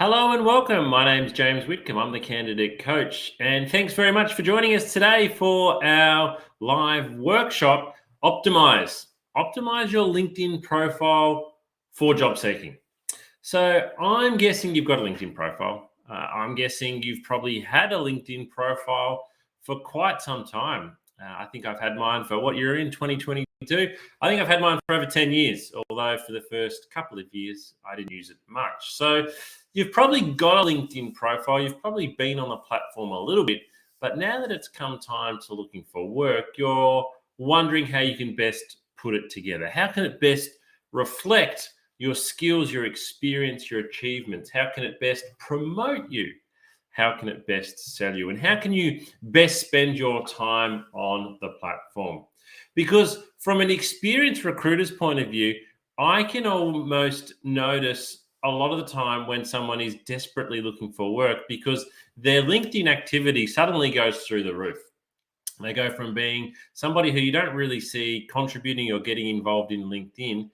Hello and welcome. My name's James Whitcomb. I'm the candidate coach. And thanks very much for joining us today for our live workshop, Optimise. Optimise your LinkedIn profile for job seeking. So I'm guessing you've got a LinkedIn profile. I'm guessing you've probably had a LinkedIn profile for quite some time. I think I've had mine for what year in 2022. I think I've had mine for over 10 years, although for the first couple of years, I didn't use it much. So you've probably got a LinkedIn profile. You've probably been on the platform a little bit, but now that it's come time to looking for work, you're wondering how you can best put it together. How can it best reflect your skills, your experience, your achievements? How can it best promote you? How can it best sell you? And how can you best spend your time on the platform? Because from an experienced recruiter's point of view, I can almost notice a lot of the time when someone is desperately looking for work because their LinkedIn activity suddenly goes through the roof. They go from being somebody who you don't really see contributing or getting involved in LinkedIn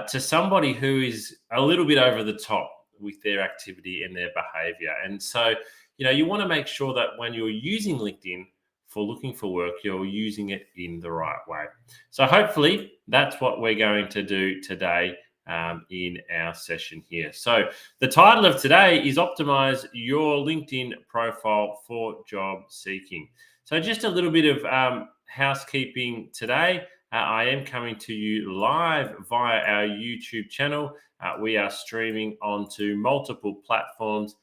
to somebody who is a little bit over the top with their activity and their behavior. And so, you want to make sure that when you're using LinkedIn for looking for work, you're using it in the right way. So hopefully that's what we're going to do today in our session here. So the title of today is Optimize Your LinkedIn Profile for Job Seeking. So just a little bit of housekeeping today. I am coming to you live via our YouTube channel. We are streaming onto multiple platforms,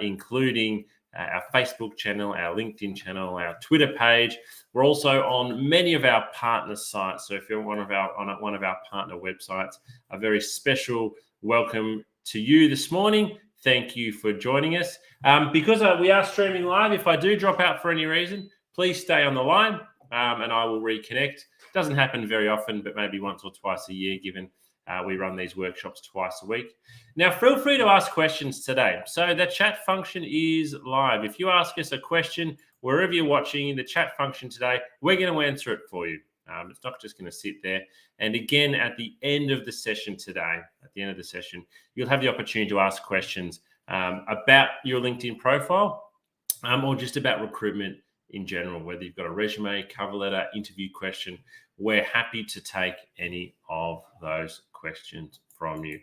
including our Facebook channel, our LinkedIn channel, our Twitter page. We're also on many of our partner sites. So if you're on one of our partner websites, a very special welcome to you this morning. Thank you for joining us. Because we are streaming live, if I do drop out for any reason, please stay on the line and I will reconnect. Doesn't happen very often, but maybe once or twice a year, given we run these workshops twice a week. Now, feel free to ask questions today. So the chat function is live. If you ask us a question, wherever you're watching, the chat function today, we're going to answer it for you. It's not just going to sit there. And again, at the end of the session today, you'll have the opportunity to ask questions about your LinkedIn profile or just about recruitment in general, whether you've got a resume, cover letter, interview question. We're happy to take any of those questions from you.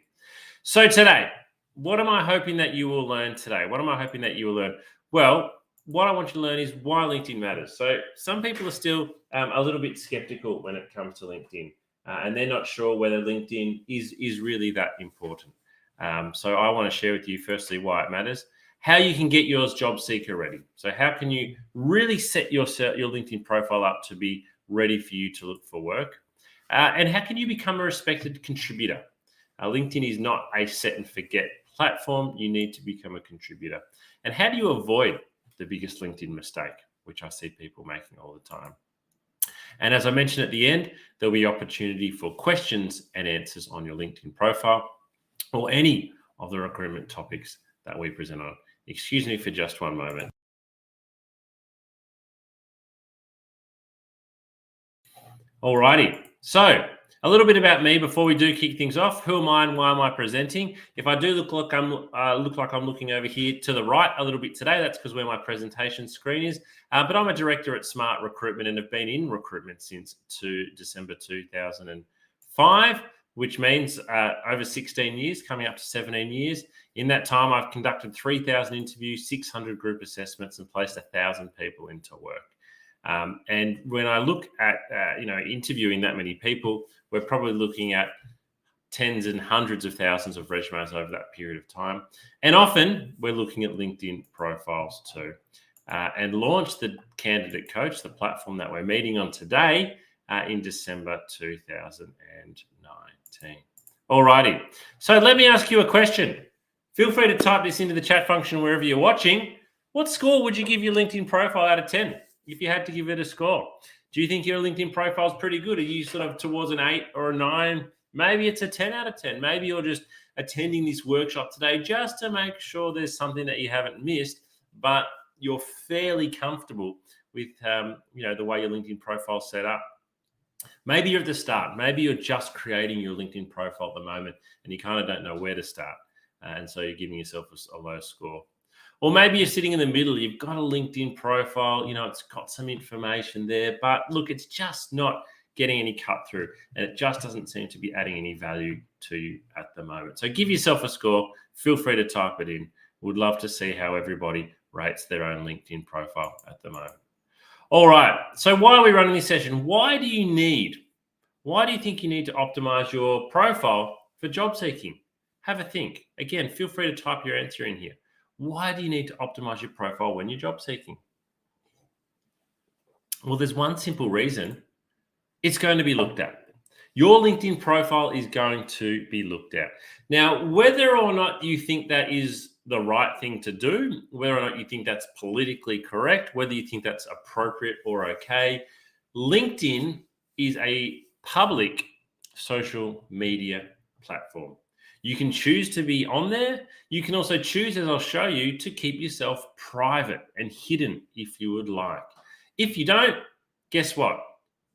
So today, what am I hoping that you will learn today? Well, what I want you to learn is why LinkedIn matters. So some people are still a little bit skeptical when it comes to LinkedIn, and they're not sure whether LinkedIn is really that important. So I want to share with you firstly why it matters, how you can get yours job seeker ready. So how can you really set your LinkedIn profile up to be ready for you to look for work? And how can you become a respected contributor? LinkedIn is not a set and forget platform. You need to become a contributor. And how do you avoid the biggest LinkedIn mistake, which I see people making all the time? And as I mentioned at the end, there'll be opportunity for questions and answers on your LinkedIn profile or any of the recruitment topics that we present on. Excuse me for just one moment. Alrighty, so a little bit about me before we do kick things off. Who am I and why am I presenting? If I do look like I'm looking over here to the right a little bit today, that's because where my presentation screen is. But I'm a director at Smart Recruitment and have been in recruitment since December 2005, which means over 16 years, coming up to 17 years. In that time, I've conducted 3,000 interviews, 600 group assessments, and placed 1,000 people into work. And when I look at, interviewing that many people, we're probably looking at tens and hundreds of thousands of resumes over that period of time. And often we're looking at LinkedIn profiles too. And launched the Candidate Coach, the platform that we're meeting on today, in December 2019. Alrighty. So let me ask you a question. Feel free to type this into the chat function wherever you're watching. What score would you give your LinkedIn profile out of 10 if you had to give it a score? Do you think your LinkedIn profile is pretty good? Are you sort of towards an 8 or a 9? Maybe it's a 10 out of 10. Maybe you're just attending this workshop today just to make sure there's something that you haven't missed, but you're fairly comfortable with the way your LinkedIn profile is set up. Maybe you're at the start. Maybe you're just creating your LinkedIn profile at the moment and you kind of don't know where to start. and so you're giving yourself a low score. Or maybe you're sitting in the middle, you've got a LinkedIn profile, it's got some information there, but look, it's just not getting any cut through, and it just doesn't seem to be adding any value to you at the moment. So give yourself a score. Feel free to type it in. Would love to see how everybody rates their own LinkedIn profile at the moment. All right. So why are we running this session? Why do you think you need to optimize your profile for job seeking? Have a think. Again, feel free to type your answer in here. Why do you need to optimize your profile when you're job seeking? Well, there's one simple reason. It's going to be looked at. Your LinkedIn profile is going to be looked at. Now, whether or not you think that is the right thing to do, whether or not you think that's politically correct, whether you think that's appropriate or okay, LinkedIn is a public social media platform. You can choose to be on there. You can also choose, as I'll show you, to keep yourself private and hidden if you would like. If you don't, guess what?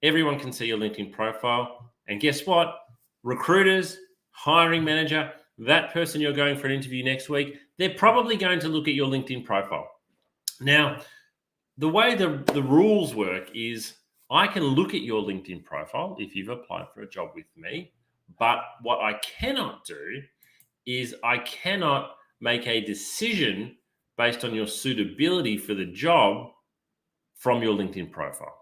Everyone can see your LinkedIn profile. And guess what? Recruiters, hiring manager, that person you're going for an interview next week, they're probably going to look at your LinkedIn profile. Now, the way the rules work is I can look at your LinkedIn profile if you've applied for a job with me, but what I cannot do is I cannot make a decision based on your suitability for the job from your LinkedIn profile.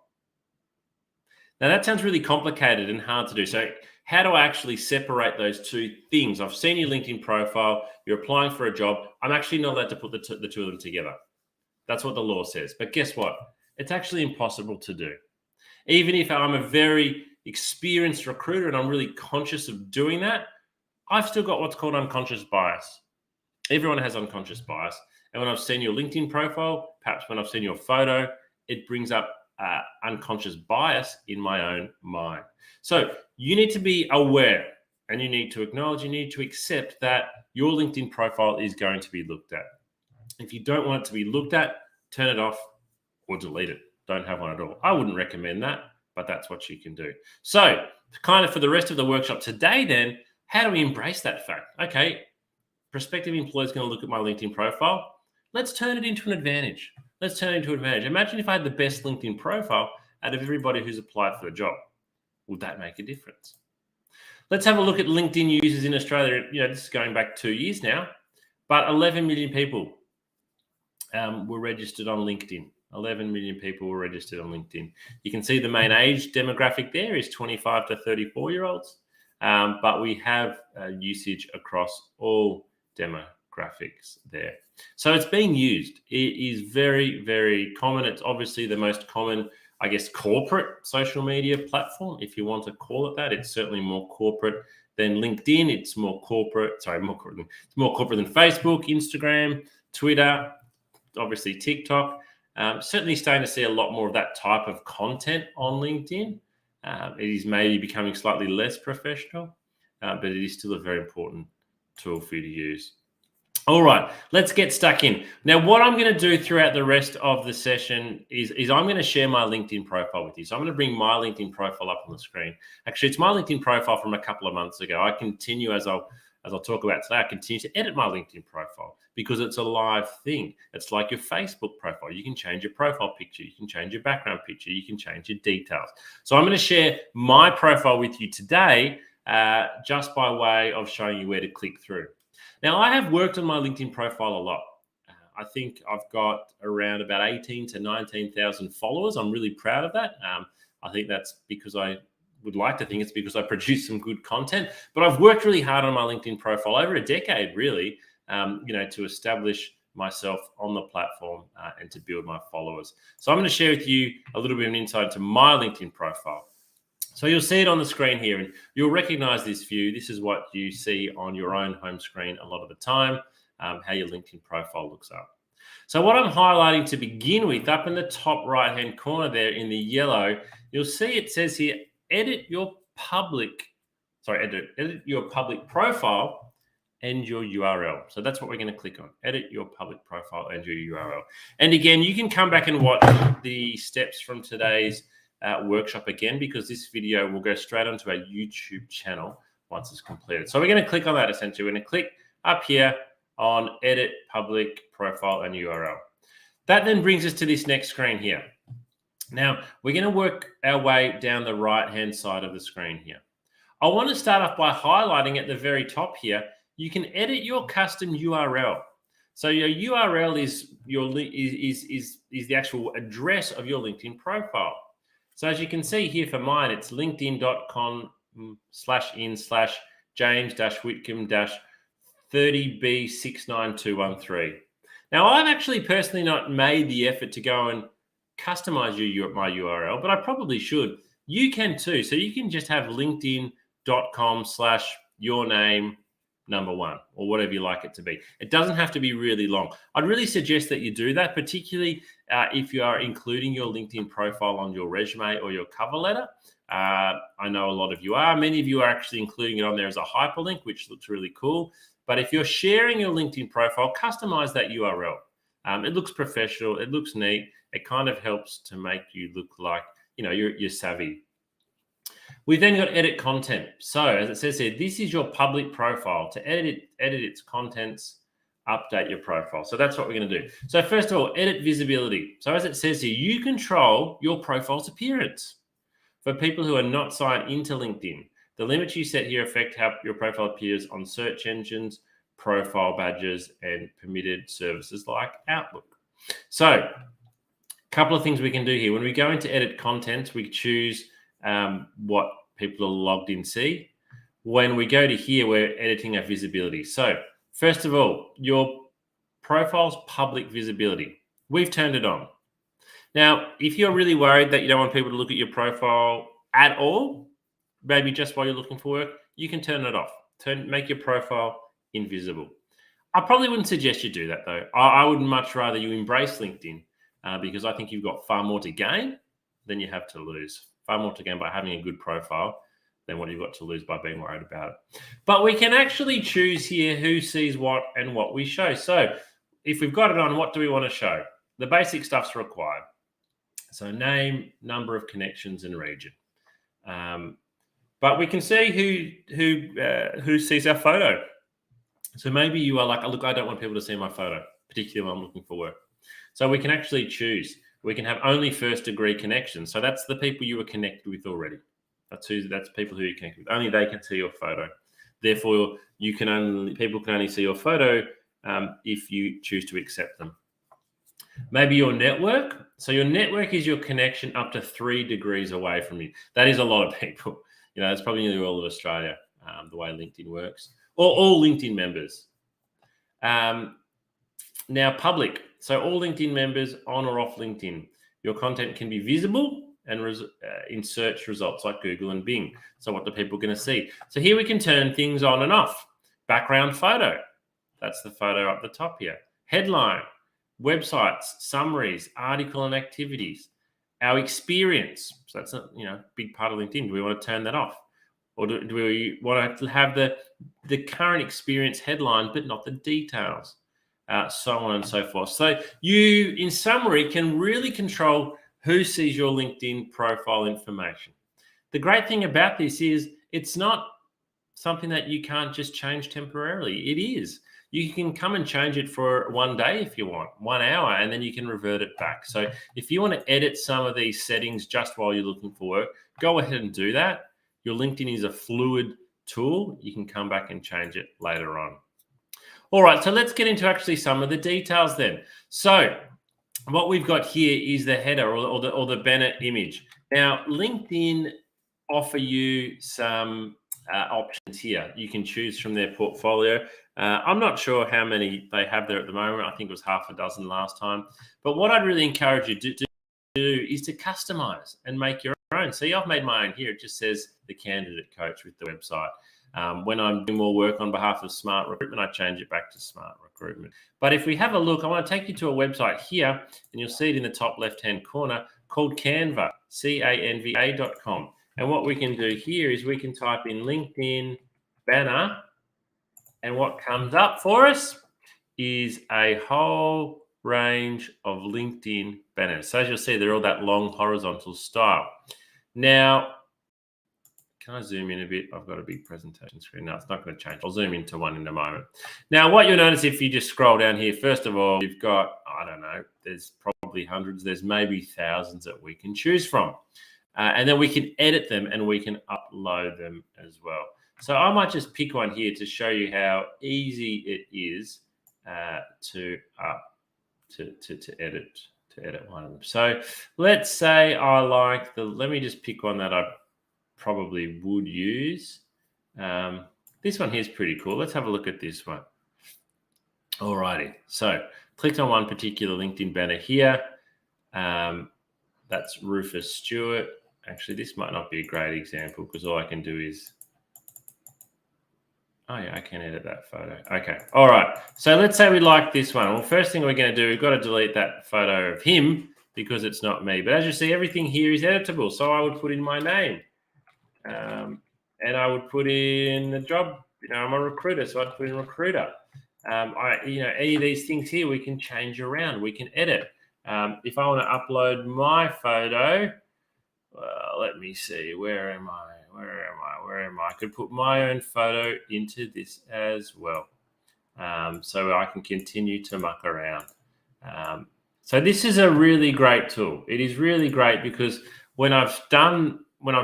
Now, that sounds really complicated and hard to do. So how do I actually separate those two things? I've seen your LinkedIn profile. You're applying for a job. I'm actually not allowed to put the two of them together. That's what the law says. But guess what? It's actually impossible to do. Even if I'm a very experienced recruiter and I'm really conscious of doing that, I've still got what's called unconscious bias. Everyone has unconscious bias. And when I've seen your LinkedIn profile, perhaps when I've seen your photo, it brings up unconscious bias in my own mind. So you need to be aware and you need to acknowledge, you need to accept that your LinkedIn profile is going to be looked at. If you don't want it to be looked at, turn it off or delete it. Don't have one at all. I wouldn't recommend that, but that's what you can do. So kind of for the rest of the workshop today then, how do we embrace that fact? Okay, prospective employers are going to look at my LinkedIn profile. Let's turn it into an advantage. Imagine if I had the best LinkedIn profile out of everybody who's applied for a job. Would that make a difference? Let's have a look at LinkedIn users in Australia. This is going back 2 years now, but 11 million people were registered on LinkedIn. 11 million people were registered on LinkedIn. You can see the main age demographic there is 25 to 34-year-olds, but we have usage across all demographics there. So it's being used. It is very, very common. It's obviously the most common, I guess, corporate social media platform, if you want to call it that. It's certainly more corporate than LinkedIn. It's more corporate. It's more corporate than Facebook, Instagram, Twitter, obviously TikTok. Certainly starting to see a lot more of that type of content on LinkedIn. It is maybe becoming slightly less professional, but it is still a very important tool for you to use. All right, let's get stuck in. Now, what I'm going to do throughout the rest of the session is I'm going to share my LinkedIn profile with you. So I'm going to bring my LinkedIn profile up on the screen. Actually, it's my LinkedIn profile from a couple of months ago. I continue, as I'll talk about today, I continue to edit my LinkedIn profile because it's a live thing. It's like your Facebook profile. You can change your profile picture. You can change your background picture. You can change your details. So I'm going to share my profile with you today just by way of showing you where to click through. Now, I have worked on my LinkedIn profile a lot. I think I've got around about 18 to 19,000 followers. I'm really proud of that. I think that's because I would like to think it's because I produce some good content. But I've worked really hard on my LinkedIn profile over a decade, really, to establish myself on the platform and to build my followers. So I'm going to share with you a little bit of an insight into my LinkedIn profile. So you'll see it on the screen here, and you'll recognize this view. This is what you see on your own home screen a lot of the time, how your LinkedIn profile looks up. So what I'm highlighting to begin with, up in the top right-hand corner there in the yellow, you'll see it says here, edit your public profile and your URL. So that's what we're going to click on, edit your public profile and your URL. And again, you can come back and watch the steps from today's workshop again, because this video will go straight onto our YouTube channel once it's completed. So we're going to click on that essentially. We're going to click up here on edit public profile and URL. That then brings us to this next screen here. Now, we're going to work our way down the right-hand side of the screen here. I want to start off by highlighting at the very top here, you can edit your custom URL. So your URL is the actual address of your LinkedIn profile. So as you can see here for mine, it's linkedin.com/in/james-whitcomb-30B69213. Now, I've actually personally not made the effort to go and customize my URL, but I probably should. You can too. So you can just have linkedin.com/yourname1 or whatever you like it to be. It doesn't have to be really long. I'd really suggest that you do that, particularly if you are including your LinkedIn profile on your resume or your cover letter. I know a lot of you are. Many of you are actually including it on there as a hyperlink, which looks really cool. But if you're sharing your LinkedIn profile, customize that URL. It looks professional. It looks neat. It kind of helps to make you look like, you're savvy. We've then got edit content. So as it says here, this is your public profile. To edit its contents, update your profile. So that's what we're going to do. So first of all, edit visibility. So as it says here, you control your profile's appearance. For people who are not signed into LinkedIn, the limits you set here affect how your profile appears on search engines, profile badges, and permitted services like Outlook. So a couple of things we can do here. When we go into edit content, we choose what people are logged in see. When we go to here, we're editing our visibility. So first of all, your profile's public visibility. We've turned it on. Now, if you're really worried that you don't want people to look at your profile at all, maybe just while you're looking for work, you can turn it off. Make your profile invisible. I probably wouldn't suggest you do that though. I would much rather you embrace LinkedIn because I think you've got far more to gain than you have to lose. Far more to gain by having a good profile than what you've got to lose by being worried about it. But we can actually choose here who sees what and what we show. So if we've got it on, what do we want to show? The basic stuff's required. So name, number of connections, and region. But we can see who sees our photo. So maybe you are like, look, I don't want people to see my photo, particularly when I'm looking for work. So we can actually choose. We can have only first degree connections. So that's the people you were connected with already. That's people who you connect with. Only they can see your photo. Therefore, people can only see your photo if you choose to accept them. Maybe your network. So your network is your connection up to 3 degrees away from you. That is a lot of people. That's probably nearly all of Australia, the way LinkedIn works. Or all LinkedIn members. Now, public. So all LinkedIn members on or off LinkedIn. Your content can be visible and in search results like Google and Bing. So what are people going to see? So here we can turn things on and off. Background photo. That's the photo up the top here. Headline. Websites, summaries, article and activities. Our experience. So that's a big part of LinkedIn. Do we want to turn that off? Or do we want to have the current experience headline, but not the details? So on and so forth. So you, in summary, can really control who sees your LinkedIn profile information. The great thing about this is it's not something that you can't just change temporarily. It is. You can come and change it for one day if you want, 1 hour, and then you can revert it back. So if you want to edit some of these settings just while you're looking for work, go ahead and do that. Your LinkedIn is a fluid tool. You can come back and change it later on. All right, so let's get into actually some of the details then. So what we've got here is the header or the banner image. Now, LinkedIn offer you some options here. You can choose from their portfolio. I'm not sure how many they have there at the moment. I think it was half a dozen last time. But what I'd really encourage you to do is to customize and make your own. See, I've made my own here. It just says the candidate coach with the website. When I'm doing more work on behalf of Smart Recruitment, I change it back to Smart Recruitment. But if we have a look, I want to take you to a website here, and you'll see it in the top left-hand corner called Canva, Canva.com. And what we can do here is we can type in LinkedIn banner, and what comes up for us is a whole range of LinkedIn banners. So as you'll see, they're all that long horizontal style. Now, Can I zoom in a bit? I've got a big presentation screen. No, it's not going to change. I'll zoom into one in a moment. Now, what you'll notice if you just scroll down here, first of all, you've got, I don't know, there's probably hundreds, there's maybe thousands that we can choose from. And then we can edit them and we can upload them as well. So I might just pick one here to show you how easy it is to edit one of them. So let's say I like let me just pick one that I probably would use. This one here is pretty cool. Let's have a look at this one. Alrighty, so clicked on one particular LinkedIn banner here. That's Rufus Stewart. Actually, this might not be a great example because all I can do is, oh yeah, I can edit that photo. Okay, all right. So let's say we like this one. Well, first thing we're going to do, we've got to delete that photo of him because it's not me. But as you see, everything here is editable. So I would put in my name. And I would put in the job, I'm a recruiter, so I'd put in recruiter. Any of these things here, we can change around, we can edit. If I want to upload my photo, let me see, where am I? I could put my own photo into this as well. So I can continue to muck around. So this is a really great tool. It is really great because when I'm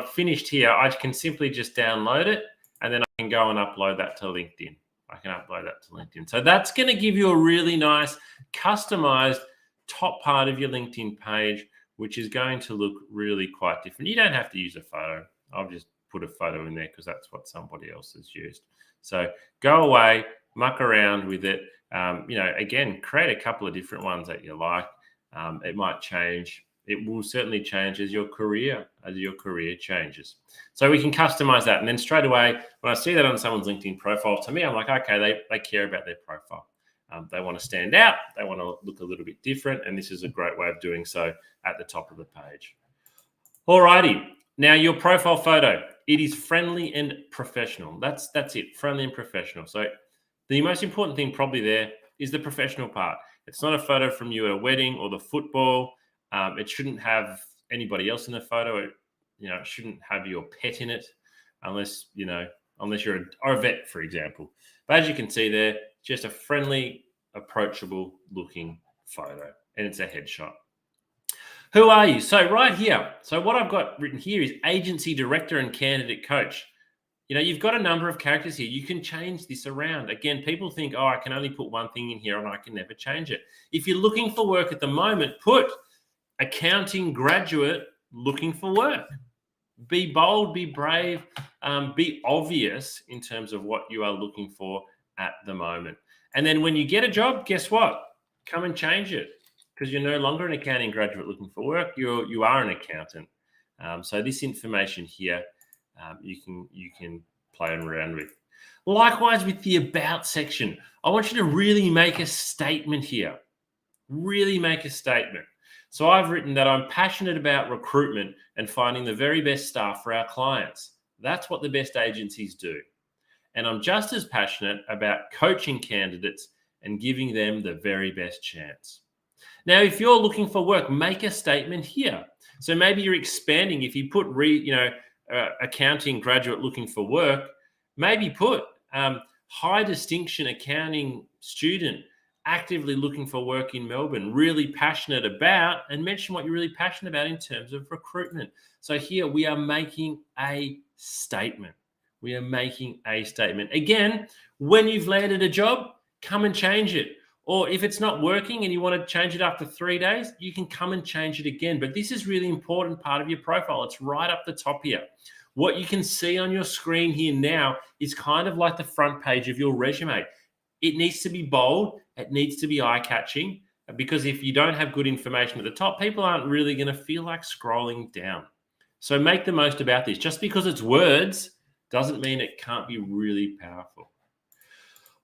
finished here, I can simply just download it and then I can go and upload that to LinkedIn. So that's going to give you a really nice customized top part of your LinkedIn page, which is going to look really quite different. You don't have to use a photo. I'll just put a photo in there because that's what somebody else has used. So go away, muck around with it. Again, create a couple of different ones that you like. It might change. It will certainly change as your career changes. So we can customize that. And then straight away, when I see that on someone's LinkedIn profile, to me, I'm like, okay, they care about their profile. They want to stand out. They want to look a little bit different. And this is a great way of doing so at the top of the page. All righty. Now, your profile photo, it is friendly and professional. That's it, friendly and professional. So the most important thing probably there is the professional part. It's not a photo from you at a wedding or the football. It shouldn't have anybody else in the photo. It shouldn't have your pet in it unless you're a vet, for example. But as you can see there, just a friendly, approachable looking photo, and it's a headshot. Who are you? So right here, so what I've got written here is agency director and candidate coach. You've got a number of characters here. You can change this around. Again, people think, oh, I can only put one thing in here and I can never change it. If you're looking for work at the moment, put accounting graduate looking for work. Be bold, be brave, be obvious in terms of what you are looking for at the moment. And then when you get a job, guess what? Come and change it because you're no longer an accounting graduate looking for work. You are an accountant. So this information here, you can play around with. Likewise with the about section, I want you to really make a statement here. Really make a statement. So I've written that I'm passionate about recruitment and finding the very best staff for our clients. That's what the best agencies do. And I'm just as passionate about coaching candidates and giving them the very best chance. Now, if you're looking for work, make a statement here. So maybe you're expanding. If you put accounting graduate looking for work, maybe put high distinction accounting student actively looking for work in Melbourne, really passionate about, and mention what you're really passionate about in terms of recruitment. So here we are making a statement. Again, when you've landed a job, come and change it. Or if it's not working and you want to change it after 3 days, you can come and change it again. But this is really important part of your profile. It's right up the top here. What you can see on your screen here now is kind of like the front page of your resume. It needs to be bold. It needs to be eye-catching because if you don't have good information at the top, people aren't really going to feel like scrolling down. So make the most about this. Just because it's words doesn't mean it can't be really powerful.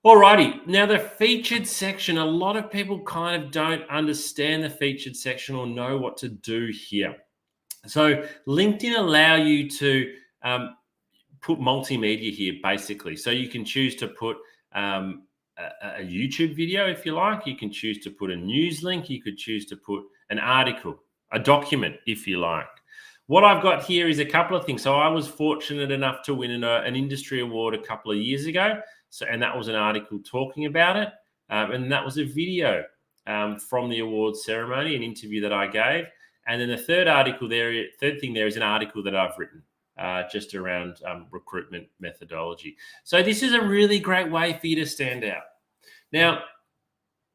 Alrighty, now the featured section, a lot of people kind of don't understand the featured section or know what to do here. So LinkedIn allow you to put multimedia here, basically. So you can choose to put a YouTube video if you like. You can choose to put a news link. You could choose to put an article, a document if you like. What I've got here is a couple of things. So I was fortunate enough to win an industry award a couple of years ago. And that was an article talking about it. And that was a video from the awards ceremony, an interview that I gave. And then the third thing there is an article that I've written just around recruitment methodology. So this is a really great way for you to stand out. Now,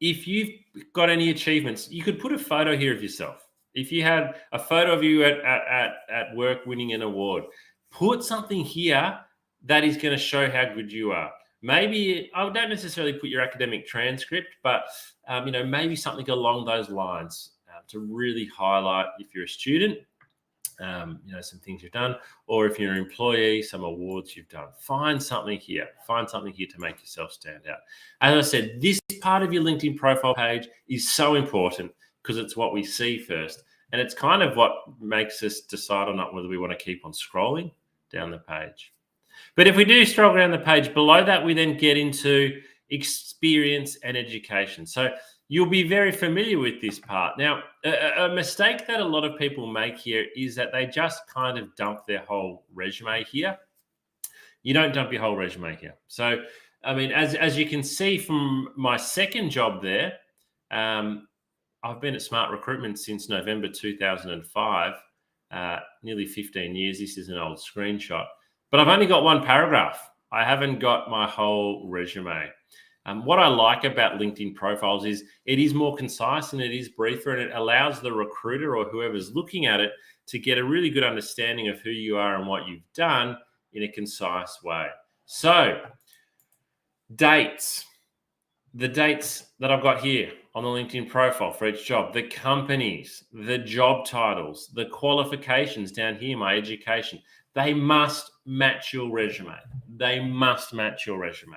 if you've got any achievements, you could put a photo here of yourself. If you had a photo of you at work winning an award, put something here that is going to show how good you are. Maybe I don't necessarily put your academic transcript, but maybe something along those lines to really highlight if you're a student, some things you've done, or if you're an employee, some awards you've done. Find something here. Find something here to make yourself stand out. As I said, this part of your LinkedIn profile page is so important because it's what we see first. And it's kind of what makes us decide or not whether we want to keep on scrolling down the page. But if we do scroll down the page below that, we then get into experience and education. So you'll be very familiar with this part. Now, a mistake that a lot of people make here is that they just kind of dump their whole resume here. You don't dump your whole resume here. So, I mean, as you can see from my second job there, I've been at Smart Recruitment since November 2005, nearly 15 years. This is an old screenshot. But I've only got one paragraph. I haven't got my whole resume. What I like about LinkedIn profiles is it is more concise and it is briefer, and it allows the recruiter or whoever's looking at it to get a really good understanding of who you are and what you've done in a concise way. So, dates. The dates that I've got here on the LinkedIn profile for each job, the companies, the job titles, the qualifications down here, my education, they must match your resume. They must match your resume.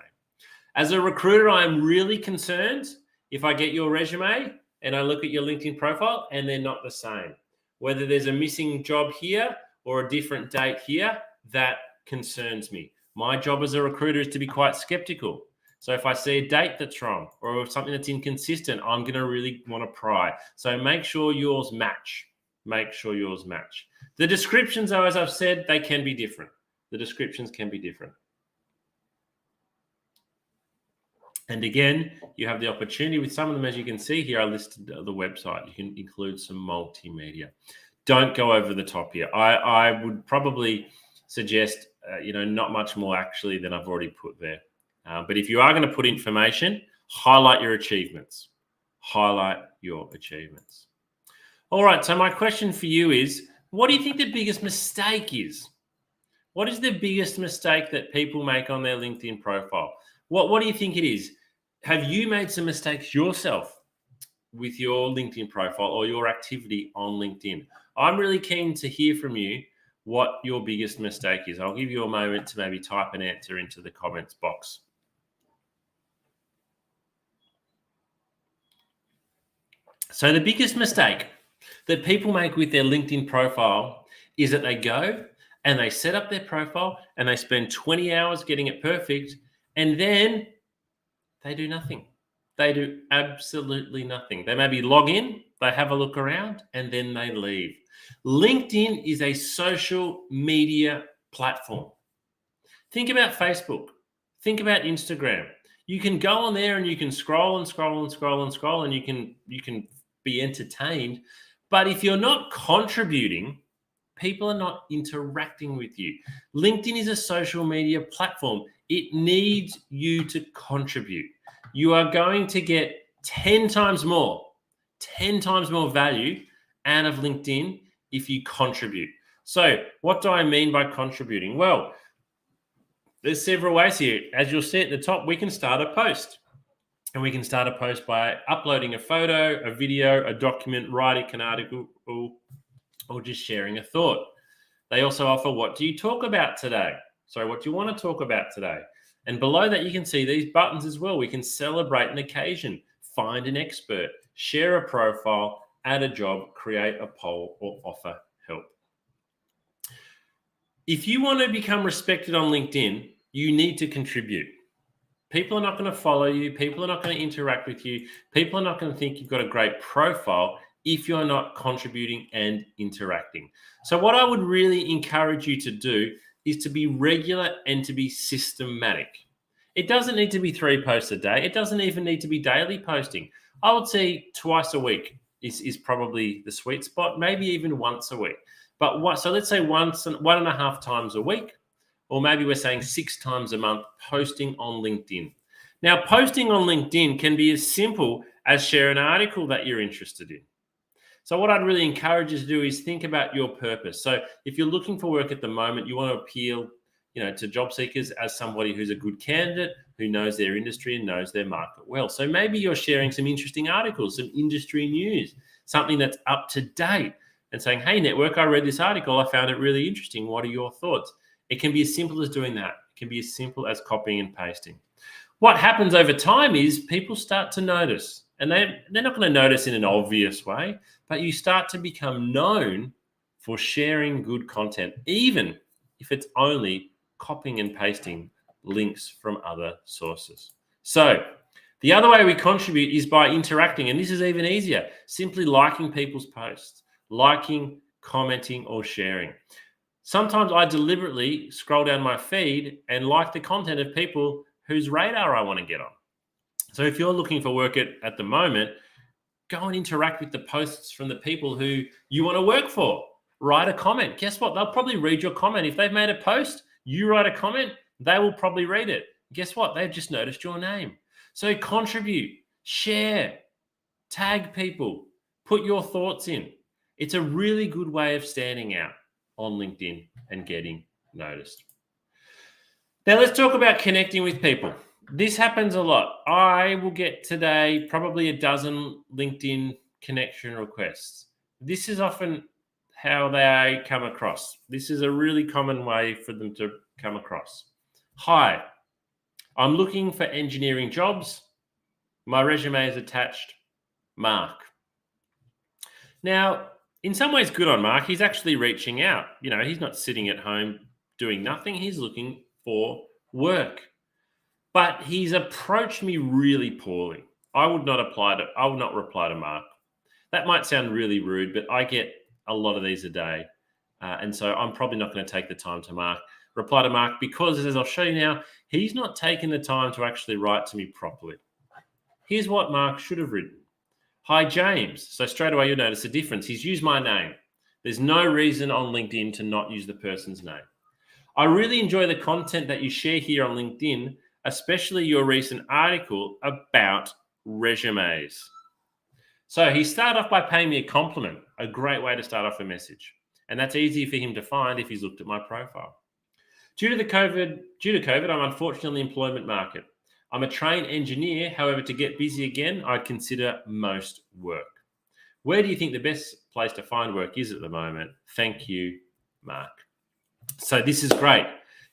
As a recruiter, I'm really concerned if I get your resume and I look at your LinkedIn profile and they're not the same. Whether there's a missing job here or a different date here, that concerns me. My job as a recruiter is to be quite skeptical. So if I see a date that's wrong or something that's inconsistent, I'm going to really want to pry. So make sure yours match. Make sure yours match. The descriptions, though, as I've said, they can be different. The descriptions can be different. And again, you have the opportunity with some of them, as you can see here, I listed the website. You can include some multimedia. Don't go over the top here. I would probably suggest, not much more actually than I've already put there. But if you are going to put information, highlight your achievements. Highlight your achievements. All right, so my question for you is, what do you think the biggest mistake is? What is the biggest mistake that people make on their LinkedIn profile? What do you think it is? Have you made some mistakes yourself with your LinkedIn profile or your activity on LinkedIn? I'm really keen to hear from you what your biggest mistake is. I'll give you a moment to maybe type an answer into the comments box. So the biggest mistake that people make with their LinkedIn profile is that they go and they set up their profile and they spend 20 hours getting it perfect, and then they do nothing. They do absolutely nothing. They maybe log in, they have a look around, and then they leave. LinkedIn is a social media platform. Think about Facebook. Think about Instagram. You can go on there and you can scroll and scroll and scroll and scroll, and you can be entertained. But if you're not contributing, people are not interacting with you. LinkedIn is a social media platform. It needs you to contribute. You are going to get 10 times more value out of LinkedIn if you contribute. So what do I mean by contributing? Well, there's several ways here. As you'll see at the top, we can start a post. And we can start a post by uploading a photo, a video, a document, writing an article, or just sharing a thought. They also offer, what do you talk about today? So what do you want to talk about today? And below that, you can see these buttons as well. We can celebrate an occasion, find an expert, share a profile, add a job, create a poll, or offer help. If you want to become respected on LinkedIn, you need to contribute. People are not going to follow you. People are not going to interact with you. People are not going to think you've got a great profile if you're not contributing and interacting. So what I would really encourage you to do is to be regular and to be systematic. It doesn't need to be 3 posts a day. It doesn't even need to be daily posting. I would say twice a week is probably the sweet spot, maybe even once a week. But so let's say 1.5 times a week, or maybe we're saying 6 times a month posting on LinkedIn. Now, posting on LinkedIn can be as simple as share an article that you're interested in. So what I'd really encourage you to do is think about your purpose. So if you're looking for work at the moment, you want to appeal, to job seekers as somebody who's a good candidate, who knows their industry and knows their market well. So maybe you're sharing some interesting articles, some industry news, something that's up to date, and saying, hey, network, I read this article. I found it really interesting. What are your thoughts? It can be as simple as doing that. It can be as simple as copying and pasting. What happens over time is people start to notice, and they're not going to notice in an obvious way, but you start to become known for sharing good content, even if it's only copying and pasting links from other sources. So the other way we contribute is by interacting, and this is even easier, simply liking people's posts, liking, commenting, or sharing. Sometimes I deliberately scroll down my feed and like the content of people whose radar I want to get on. So if you're looking for work at the moment, go and interact with the posts from the people who you want to work for. Write a comment. Guess what? They'll probably read your comment. If they've made a post, you write a comment, they will probably read it. Guess what? They've just noticed your name. So contribute, share, tag people, put your thoughts in. It's a really good way of standing out on LinkedIn and getting noticed. Now let's talk about connecting with people. This happens a lot. I will get today probably a dozen LinkedIn connection requests. This is often how they come across. This is a really common way for them to come across. Hi, I'm looking for engineering jobs. My resume is attached. Mark. Now, in some ways, good on Mark. He's actually reaching out. He's not sitting at home doing nothing. He's looking for work. But he's approached me really poorly. I would not reply to Mark. That might sound really rude, but I get a lot of these a day. And so I'm probably not going to take the time to reply to Mark, because, as I'll show you now, he's not taken the time to actually write to me properly. Here's what Mark should have written. Hi, James. So straight away, you'll notice the difference. He's used my name. There's no reason on LinkedIn to not use the person's name. I really enjoy the content that you share here on LinkedIn, especially your recent article about resumes. So he started off by paying me a compliment, a great way to start off a message. And that's easy for him to find if he's looked at my profile. Due to COVID, I'm unfortunately in the employment market. I'm a trained engineer. However, to get busy again, I'd consider most work. Where do you think the best place to find work is at the moment? Thank you, Mark. So this is great.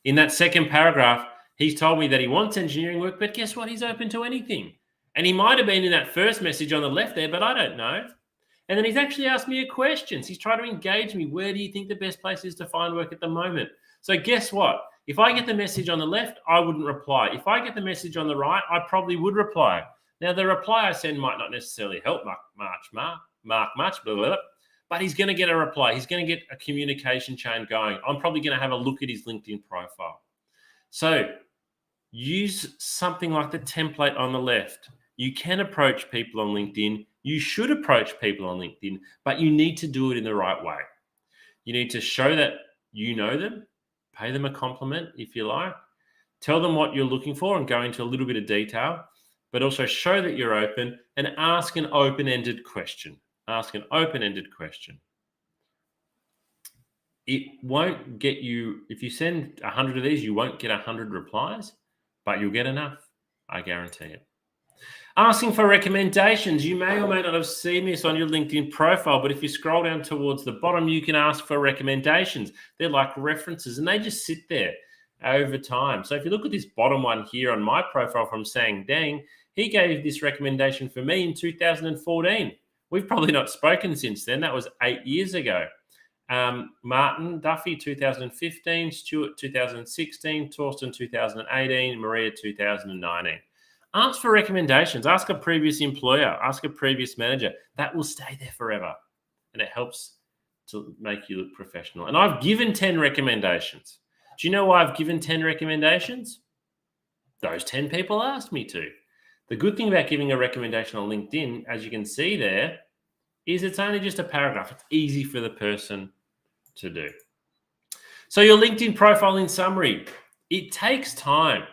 In that second paragraph, he's told me that he wants engineering work, but guess what? He's open to anything. And he might have been in that first message on the left there, but I don't know. And then he's actually asked me a question. He's trying to engage me. Where do you think the best place is to find work at the moment? So guess what? If I get the message on the left, I wouldn't reply. If I get the message on the right, I probably would reply. Now, the reply I send might not necessarily help Mark much, but he's going to get a reply. He's going to get a communication chain going. I'm probably going to have a look at his LinkedIn profile. So use something like the template on the left. You can approach people on LinkedIn. You should approach people on LinkedIn, but you need to do it in the right way. You need to show that you know them, pay them a compliment if you like, tell them what you're looking for and go into a little bit of detail, but also show that you're open and ask an open-ended question. Ask an open-ended question. It won't get you, if you send 100 of these, you won't get 100 replies, but you'll get enough. I guarantee it. Asking for recommendations. You may or may not have seen this on your LinkedIn profile, but if you scroll down towards the bottom, you can ask for recommendations. They're like references, and they just sit there over time. So if you look at this bottom one here on my profile from Sang Dang, he gave this recommendation for me in 2014. We've probably not spoken since then. That was 8 years ago. Martin Duffy, 2015, Stuart, 2016, Torsten, 2018, Maria, 2019. Ask for recommendations. Ask a previous employer. Ask a previous manager. That will stay there forever. And it helps to make you look professional. And I've given 10 recommendations. Do you know why I've given 10 recommendations? Those 10 people asked me to. The good thing about giving a recommendation on LinkedIn, as you can see there, is it's only just a paragraph. It's easy for the person to do. So your LinkedIn profile in summary, it takes time,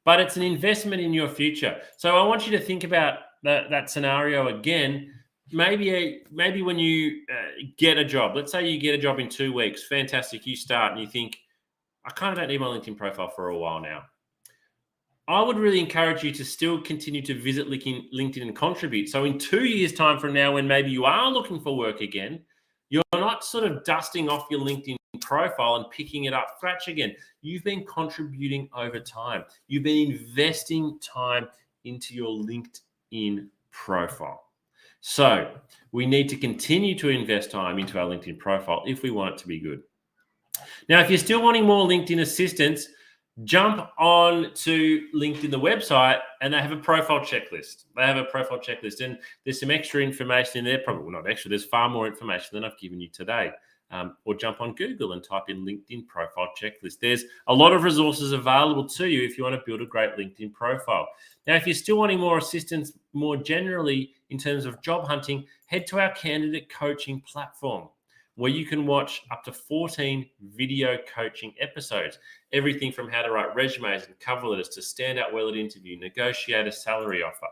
but it's an investment in your future. So I want you to think about that scenario again. Maybe when you get a job, let's say you get a job in 2 weeks, fantastic, you start and you think, I kind of don't need my LinkedIn profile for a while now. I would really encourage you to still continue to visit LinkedIn and contribute. So in 2 years' time from now, when maybe you are looking for work again, you're not sort of dusting off your LinkedIn profile and picking it up fresh again. You've been contributing over time. You've been investing time into your LinkedIn profile. So we need to continue to invest time into our LinkedIn profile if we want it to be good. Now, if you're still wanting more LinkedIn assistance, jump on to LinkedIn, the website, and they have a profile checklist. And there's some extra information in there. Probably not extra. There's far more information than I've given you today. Or jump on Google and type in LinkedIn profile checklist. There's a lot of resources available to you if you want to build a great LinkedIn profile. Now, if you're still wanting more assistance more generally in terms of job hunting, head to our candidate coaching platform, where you can watch up to 14 video coaching episodes. Everything from how to write resumes and cover letters to stand out well at interview, negotiate a salary offer.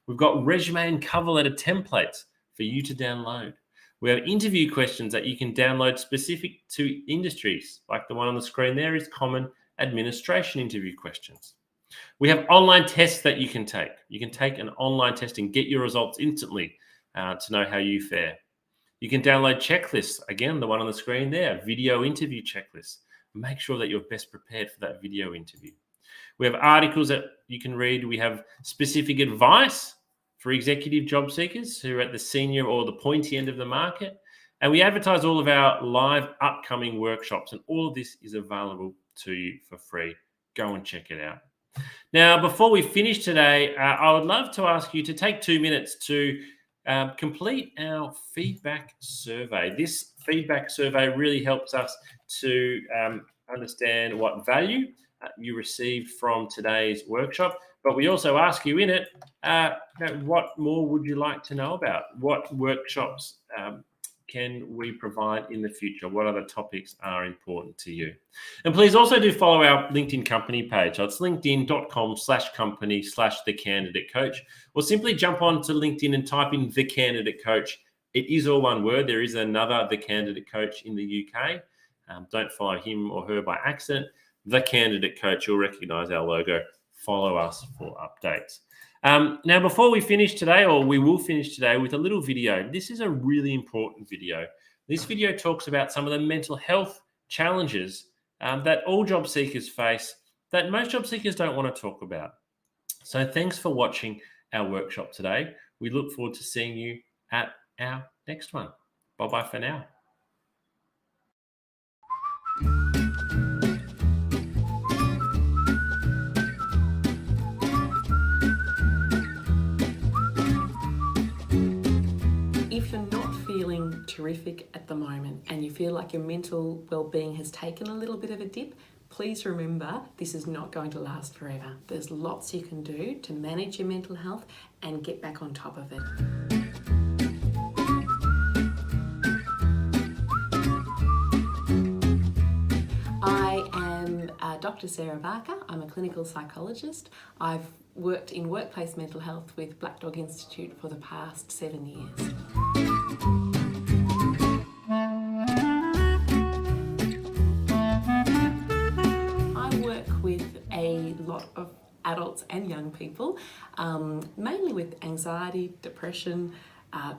We've got resume and cover letter templates for you to download. We have interview questions that you can download specific to industries, like the one on the screen there is common administration interview questions. We have online tests that you can take. You can take an online test and get your results instantly to know how you fare. You can download checklists. Again, the one on the screen there, video interview checklists. Make sure that you're best prepared for that video interview. We have articles that you can read. We have specific advice for executive job seekers who are at the senior or the pointy end of the market. And we advertise all of our live upcoming workshops, and all of this is available to you for free. Go and check it out. Now, before we finish today, I would love to ask you to take 2 minutes to complete our feedback survey. This feedback survey really helps us to understand what value you received from today's workshop. But we also ask you in it, what more would you like to know about? What workshops can we provide in the future? What other topics are important to you? And please also do follow our LinkedIn company page. So it's linkedin.com/company/the candidate coach, or simply jump on to LinkedIn and type in the candidate coach. It is all one word. There is another the candidate coach in the UK. Don't follow him or her by accident. The candidate coach, you'll recognize our logo. Follow us for updates. Now, before we finish today, or we will finish today with a little video. This is a really important video. This video talks about some of the mental health challenges that all job seekers face that most job seekers don't want to talk about. So thanks for watching our workshop today. We look forward to seeing you at our next one. Bye-bye for now. If you're not feeling terrific at the moment and you feel like your mental well-being has taken a little bit of a dip, please remember this is not going to last forever. There's lots you can do to manage your mental health and get back on top of it. I am Dr. Sarah Barker. I'm a clinical psychologist. I've worked in workplace mental health with Black Dog Institute for the past 7 years. I work with a lot of adults and young people, mainly with anxiety, depression,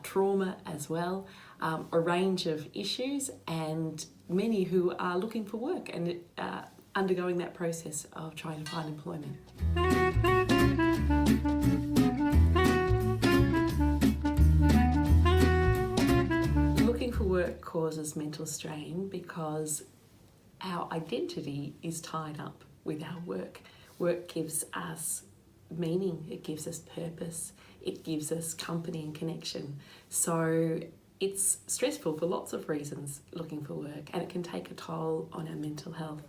trauma as well, a range of issues, and many who are looking for work and undergoing that process of trying to find employment. Looking for work causes mental strain because our identity is tied up with our work. Work gives us meaning, it gives us purpose, it gives us company and connection. So it's stressful for lots of reasons looking for work, and it can take a toll on our mental health.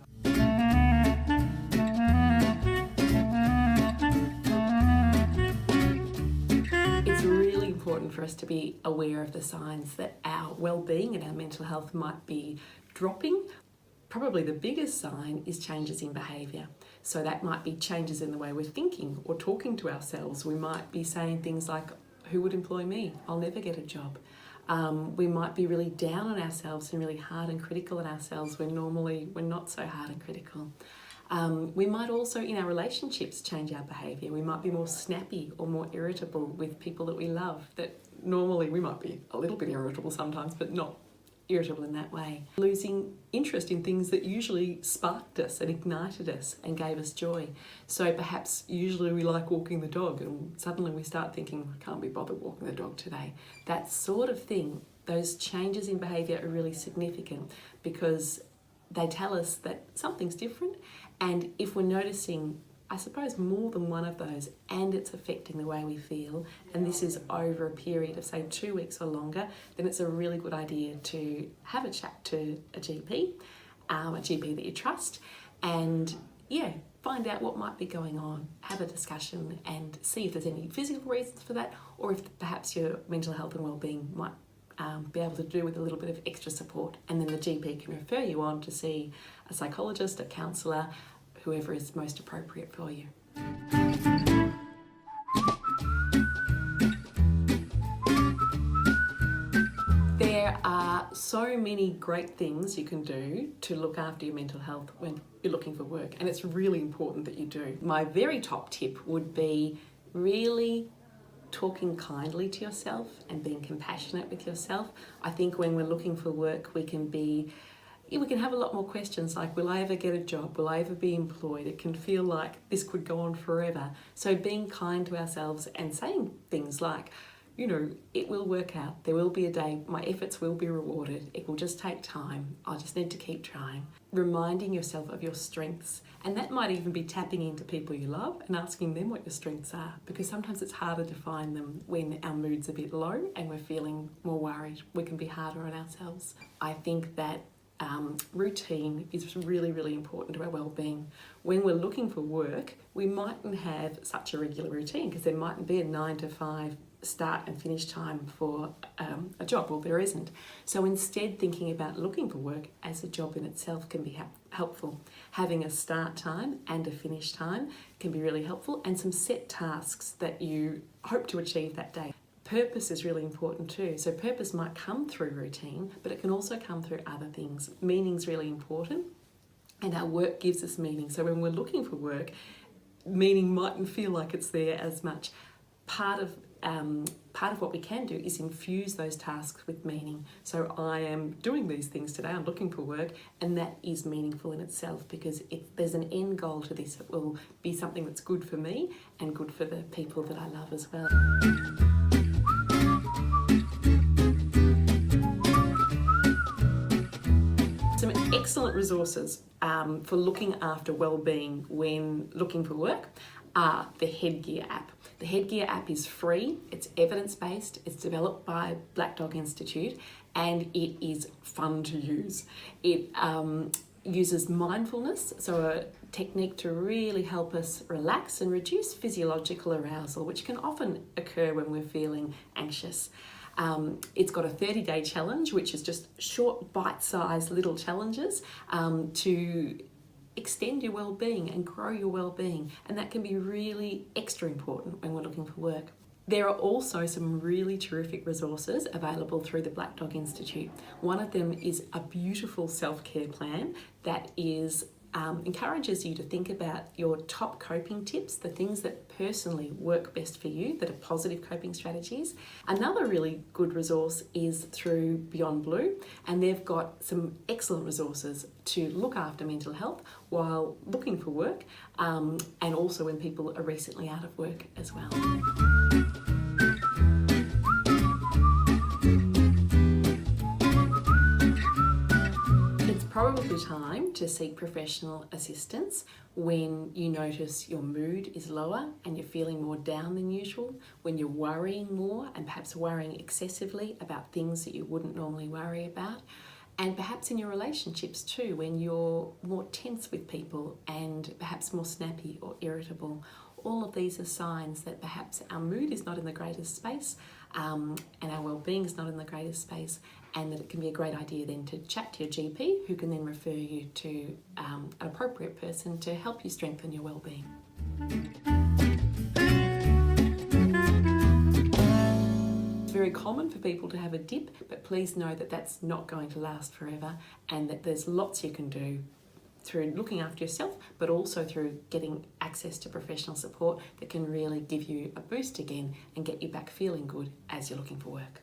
It's really important for us to be aware of the signs that our well-being and our mental health might be dropping. Probably the biggest sign is changes in behaviour. So that might be changes in the way we're thinking or talking to ourselves. We might be saying things like, who would employ me? I'll never get a job. We might be really down on ourselves and really hard and critical on ourselves when normally we're not so hard and critical. We might also, in our relationships, change our behaviour. We might be more snappy or more irritable with people that we love, that normally we might be a little bit irritable sometimes, but not irritable in that way. Losing interest in things that usually sparked us and ignited us and gave us joy. So perhaps usually we like walking the dog, and suddenly we start thinking, I can't be bothered walking the dog today. That sort of thing, those changes in behaviour are really significant because they tell us that something's different, and if we're noticing, I suppose, more than one of those, and it's affecting the way we feel, and this is over a period of say 2 weeks or longer, then it's a really good idea to have a chat to a GP that you trust, and find out what might be going on, have a discussion and see if there's any physical reasons for that, or if perhaps your mental health and wellbeing might be able to do with a little bit of extra support, and then the GP can refer you on to see a psychologist, a counsellor, whoever is most appropriate for you. There are so many great things you can do to look after your mental health when you're looking for work, and it's really important that you do. My very top tip would be really talking kindly to yourself and being compassionate with yourself. I think when we're looking for work, we can have a lot more questions like, will I ever get a job? Will I ever be employed? It can feel like this could go on forever. So being kind to ourselves and saying things like, it will work out. There will be a day, my efforts will be rewarded. It will just take time. I just need to keep trying. Reminding yourself of your strengths. And that might even be tapping into people you love and asking them what your strengths are, because sometimes it's harder to find them when our mood's a bit low and we're feeling more worried. We can be harder on ourselves. I think that routine is really, really important to our well-being. When we're looking for work, we mightn't have such a regular routine because there mightn't be a 9 to 5 start and finish time for a job, or there isn't. So instead, thinking about looking for work as a job in itself can be helpful. Having a start time and a finish time can be really helpful, and some set tasks that you hope to achieve that day. Purpose is really important too. So purpose might come through routine, but it can also come through other things. Meaning's really important, and our work gives us meaning. So when we're looking for work, meaning mightn't feel like it's there as much. Part of what we can do is infuse those tasks with meaning. So I am doing these things today, I'm looking for work, and that is meaningful in itself because there's an end goal to this. It will be something that's good for me and good for the people that I love as well. Some excellent resources for looking after wellbeing when looking for work are the Headgear app. The Headgear app is free, it's evidence-based, it's developed by Black Dog Institute, and it is fun to use. It uses mindfulness, so a technique to really help us relax and reduce physiological arousal, which can often occur when we're feeling anxious. It's got a 30-day challenge, which is just short, bite-sized little challenges to extend your well-being and grow your well-being, and that can be really extra important when we're looking for work. There are also some really terrific resources available through the Black Dog Institute. One of them is a beautiful self-care plan that encourages you to think about your top coping tips, the things that personally work best for you, that are positive coping strategies. Another really good resource is through Beyond Blue, and they've got some excellent resources to look after mental health while looking for work, and also when people are recently out of work as well. probably time to seek professional assistance when you notice your mood is lower and you're feeling more down than usual, when you're worrying more and perhaps worrying excessively about things that you wouldn't normally worry about, and perhaps in your relationships too, when you're more tense with people and perhaps more snappy or irritable. All of these are signs that perhaps our mood is not in the greatest space, and our well-being is not in the greatest space, and that it can be a great idea then to chat to your GP, who can then refer you to an appropriate person to help you strengthen your well-being. It's very common for people to have a dip, but please know that that's not going to last forever, and that there's lots you can do through looking after yourself, but also through getting access to professional support that can really give you a boost again and get you back feeling good as you're looking for work.